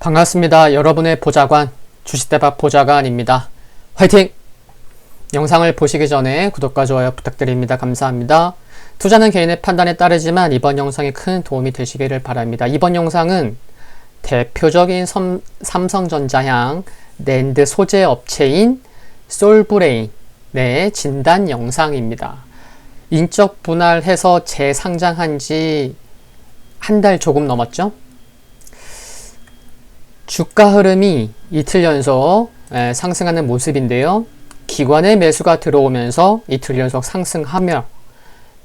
반갑습니다. 여러분의 보좌관, 주식대박 보좌관입니다. 화이팅! 영상을 보시기 전에 구독과 좋아요 부탁드립니다. 감사합니다. 투자는 개인의 판단에 따르지만 이번 영상이 큰 도움이 되시기를 바랍니다. 이번 영상은 대표적인 삼성전자향 낸드 소재 업체인 솔브레인의 진단 영상입니다. 인적 분할해서 재상장한 지 한 달 조금 넘었죠? 주가 흐름이 이틀 연속 상승하는 모습인데요. 기관의 매수가 들어오면서 이틀 연속 상승하며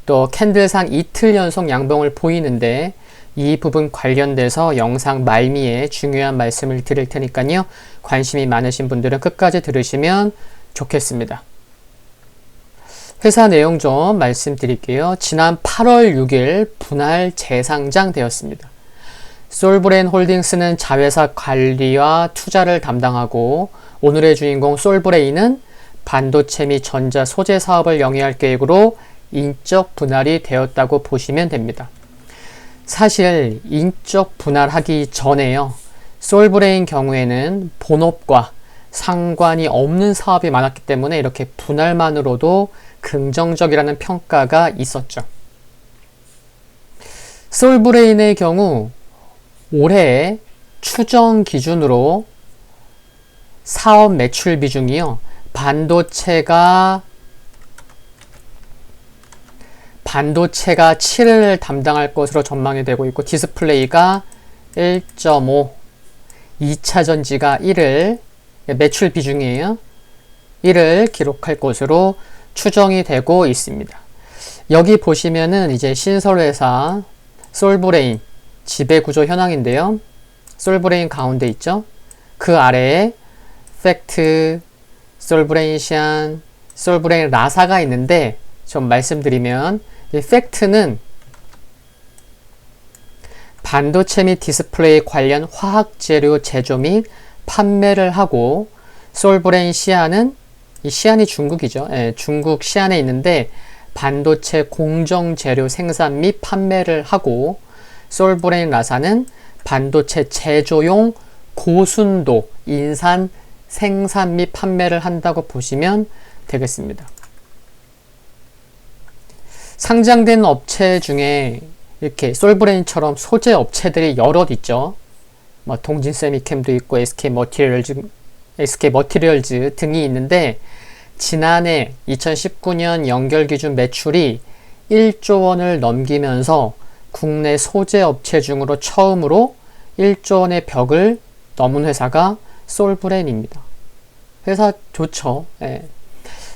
또 캔들상 이틀 연속 양봉을 보이는데 이 부분 관련돼서 영상 말미에 중요한 말씀을 드릴 테니까요. 관심이 많으신 분들은 끝까지 들으시면 좋겠습니다. 회사 내용 좀 말씀드릴게요. 지난 8월 6일 분할 재상장 되었습니다. 솔브레인 홀딩스는 자회사 관리와 투자를 담당하고 오늘의 주인공 솔브레인은 반도체 및 전자 소재 사업을 영위할 계획으로 인적 분할이 되었다고 보시면 됩니다. 사실 인적 분할하기 전에요. 솔브레인 경우에는 본업과 상관이 없는 사업이 많았기 때문에 이렇게 분할만으로도 긍정적이라는 평가가 있었죠. 솔브레인의 경우 올해 추정 기준으로 사업 매출 비중이요. 반도체가 7을 담당할 것으로 전망이 되고 있고 디스플레이가 1.5, 2차 전지가 1을 매출 비중이에요. 1을 기록할 것으로 추정이 되고 있습니다. 여기 보시면은 이제 신설회사 솔브레인 지배구조 현황인데요. 솔브레인 가운데 있죠. 그 아래에 팩트, 솔브레인 시안, 솔브레인 라사가 있는데 좀 말씀드리면 팩트는 반도체 및 디스플레이 관련 화학재료 제조 및 판매를 하고 솔브레인 시안은 이 시안이 중국이죠. 중국 시안에 있는데 반도체 공정 재료 생산 및 판매를 하고 솔브레인 라사는 반도체 제조용 고순도 인산 생산 및 판매를 한다고 보시면 되겠습니다. 상장된 업체 중에 이렇게 솔브레인처럼 소재 업체들이 여럿 있죠. 뭐 동진세미캠도 있고 SK머티리얼즈 등이 있는데 지난해 2019년 연결 기준 매출이 1조 원을 넘기면서 국내 소재 업체 중으로 처음으로 1조 원의 벽을 넘은 회사가 솔브레인입니다. 회사 좋죠.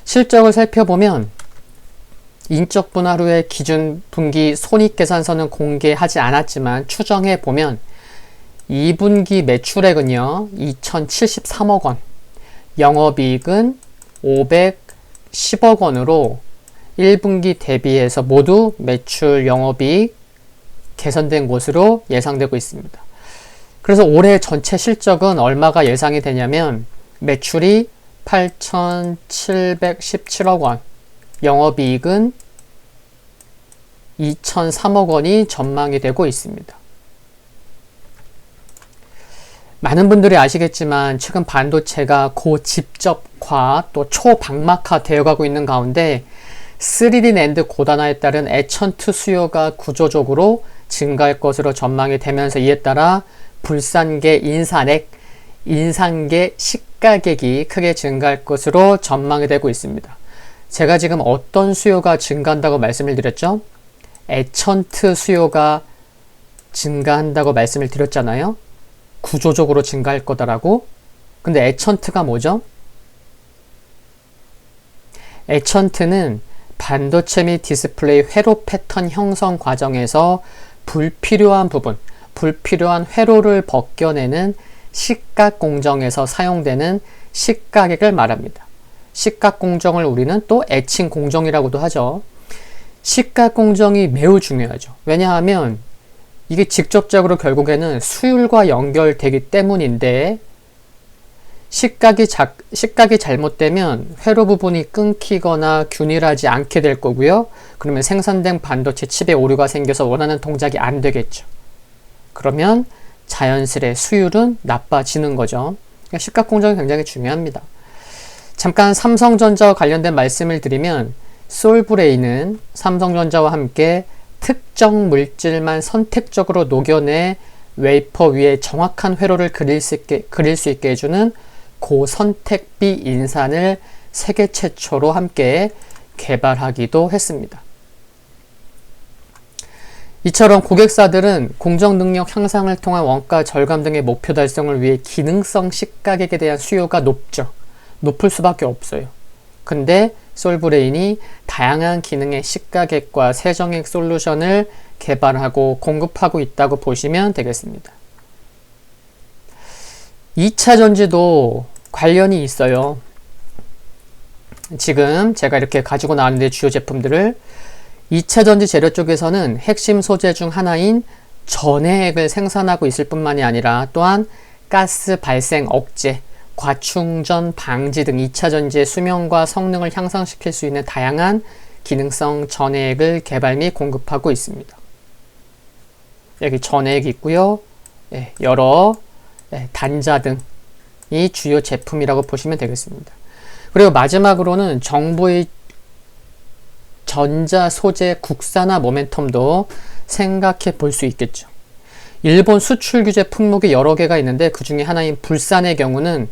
실적을 살펴보면 인적 분할 후의 기준 분기 손익계산서는 공개하지 않았지만 추정해 보면 2분기 매출액은요 2,073억 원, 영업이익은 510억 원으로 1분기 대비해서 모두 매출, 영업이익 개선된 것으로 예상되고 있습니다. 그래서 올해 전체 실적은 얼마가 예상이 되냐면 매출이 8,717억 원, 영업이익은 2,003억 원이 전망이 되고 있습니다. 많은 분들이 아시겠지만 최근 반도체가 고집적화 또 초방막화 되어가고 있는 가운데 3D 낸드 고단화에 따른 애천트 수요가 구조적으로 증가할 것으로 전망이 되면서 이에 따라 불산계 인산계 시가격이 크게 증가할 것으로 전망이 되고 있습니다. 제가 지금 어떤 수요가 증가한다고 말씀을 드렸죠? 애천트 수요가 증가한다고 말씀을 드렸잖아요. 구조적으로 증가할 거다라고. 근데 애천트가 뭐죠? 애천트는 반도체 및 디스플레이 회로 패턴 형성 과정에서 불필요한 부분, 불필요한 회로를 벗겨내는 식각 공정에서 사용되는 식가액을 말합니다. 식각 공정을 우리는 또 애칭 공정이라고도 하죠. 식각 공정이 매우 중요하죠. 왜냐하면 이게 직접적으로 결국에는 수율과 연결되기 때문인데 식각이 잘못되면 회로 부분이 끊기거나 균일하지 않게 될 거고요. 그러면 생산된 반도체 칩에 오류가 생겨서 원하는 동작이 안 되겠죠. 그러면 자연스레 수율은 나빠지는 거죠. 그러니까 시가 공정이 굉장히 중요합니다. 잠깐 삼성전자와 관련된 말씀을 드리면 솔브레인은 삼성전자와 함께 특정 물질만 선택적으로 녹여내 웨이퍼 위에 정확한 회로를 그릴 수 있게 해주는 고선택비 인산을 세계 최초로 함께 개발하기도 했습니다. 이처럼 고객사들은 공정 능력 향상을 통한 원가 절감 등의 목표 달성을 위해 기능성 시가격에 대한 수요가 높죠. 높을 수밖에 없어요. 근데 솔브레인이 다양한 기능의 시가격과 세정액 솔루션을 개발하고 공급하고 있다고 보시면 되겠습니다. 2차 전지도 관련이 있어요. 지금 제가 이렇게 가지고 나왔는데 주요 제품들을 2차 전지 재료 쪽에서는 핵심 소재 중 하나인 전해액을 생산하고 있을 뿐만이 아니라 또한 가스 발생 억제, 과충전 방지 등 2차 전지의 수명과 성능을 향상시킬 수 있는 다양한 기능성 전해액을 개발 및 공급하고 있습니다. 여기 전해액이 있고요. 여러 단자 등이 주요 제품이라고 보시면 되겠습니다. 그리고 마지막으로는 정부의 전자 소재 국산화 모멘텀도 생각해 볼 수 있겠죠. 일본 수출 규제 품목이 여러 개가 있는데 그 중에 하나인 불산의 경우는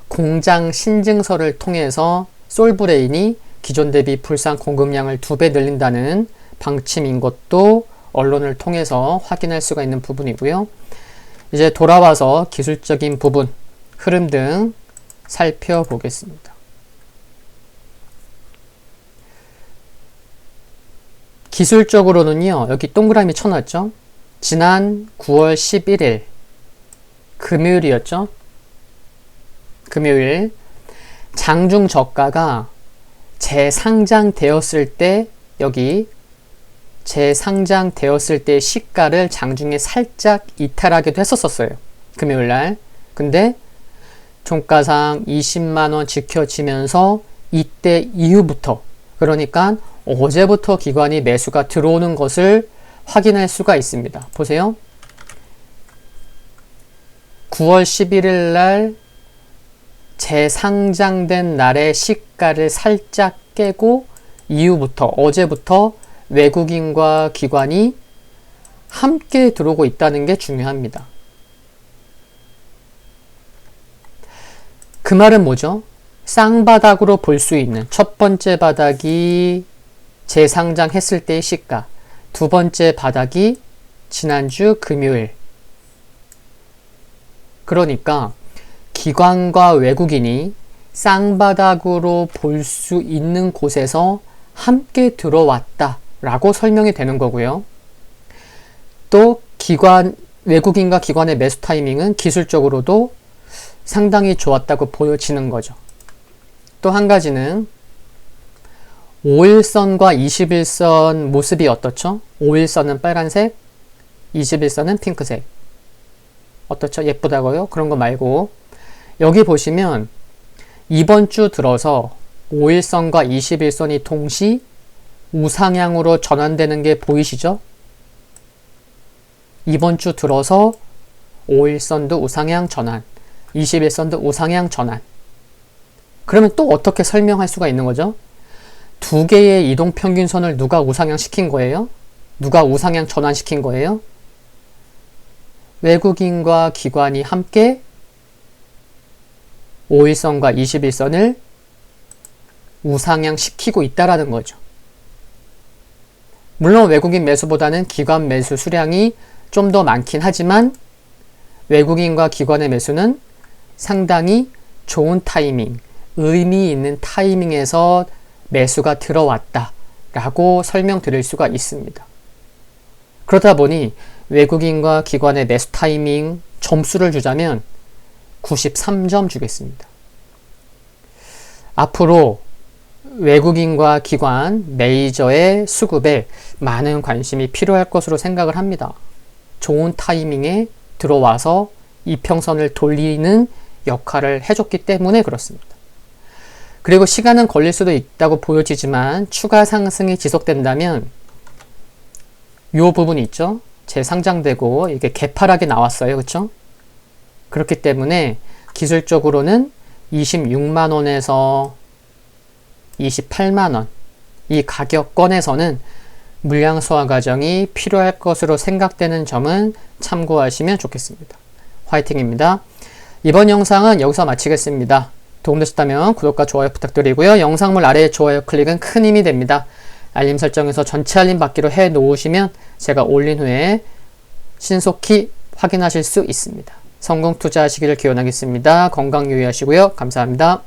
공장 신증서를 통해서 솔브레인이 기존 대비 불산 공급량을 2배 늘린다는 방침인 것도 언론을 통해서 확인할 수가 있는 부분이고요. 이제 돌아와서 기술적인 부분, 흐름 등 살펴보겠습니다. 기술적으로는요, 여기 동그라미 쳐놨죠? 지난 9월 11일 금요일이었죠? 금요일 장중 저가가 재상장되었을 때 여기 재상장되었을 때 시가를 장중에 살짝 이탈하기도 했었어요. 금요일날. 근데 종가상 20만원 지켜지면서 이때 이후부터, 그러니까 어제부터 기관이 매수가 들어오는 것을 확인할 수가 있습니다. 보세요. 9월 11일 날 재상장된 날의 시가를 살짝 깨고 이후부터, 어제부터 외국인과 기관이 함께 들어오고 있다는 게 중요합니다. 그 말은 뭐죠? 쌍바닥으로 볼 수 있는 첫 번째 바닥이 재상장했을 때의 시가, 두 번째 바닥이 지난주 금요일. 그러니까 기관과 외국인이 쌍바닥으로 볼 수 있는 곳에서 함께 들어왔다 라고 설명이 되는 거고요. 또 외국인과 기관의 매수 타이밍은 기술적으로도 상당히 좋았다고 보여지는 거죠. 또 한 가지는 5일선과 21선 모습이 어떻죠? 5일선은 빨간색, 21선은 핑크색. 어떻죠? 예쁘다고요? 그런 거 말고 여기 보시면 이번 주 들어서 5일선과 21선이 동시 우상향으로 전환되는 게 보이시죠? 이번 주 들어서 5일선도 우상향 전환, 21선도 우상향 전환. 그러면 또 어떻게 설명할 수가 있는 거죠? 두 개의 이동평균선을 누가 우상향 시킨 거예요? 누가 우상향 전환시킨 거예요? 외국인과 기관이 함께 5일선과 21선을 우상향 시키고 있다라는 거죠. 물론 외국인 매수보다는 기관 매수 수량이 좀 더 많긴 하지만 외국인과 기관의 매수는 상당히 좋은 타이밍, 의미 있는 타이밍에서 매수가 들어왔다 라고 설명드릴 수가 있습니다. 그러다 보니 외국인과 기관의 매수 타이밍 점수를 주자면 93점 주겠습니다. 앞으로 외국인과 기관 메이저의 수급에 많은 관심이 필요할 것으로 생각을 합니다. 좋은 타이밍에 들어와서 이평선을 돌리는 역할을 해줬기 때문에 그렇습니다. 그리고 시간은 걸릴 수도 있다고 보여지지만 추가 상승이 지속된다면 이 부분이 있죠. 재상장되고 이게 개파락이 나왔어요. 그쵸? 그렇기 때문에 기술적으로는 26만원에서 28만원 이 가격권에서는 물량 소화 과정이 필요할 것으로 생각되는 점은 참고하시면 좋겠습니다. 화이팅입니다. 이번 영상은 여기서 마치겠습니다. 도움되셨다면 구독과 좋아요 부탁드리고요. 영상물 아래의 좋아요 클릭은 큰 힘이 됩니다. 알림 설정에서 전체 알림 받기로 해 놓으시면 제가 올린 후에 신속히 확인하실 수 있습니다. 성공 투자하시기를 기원하겠습니다. 건강 유의하시고요. 감사합니다.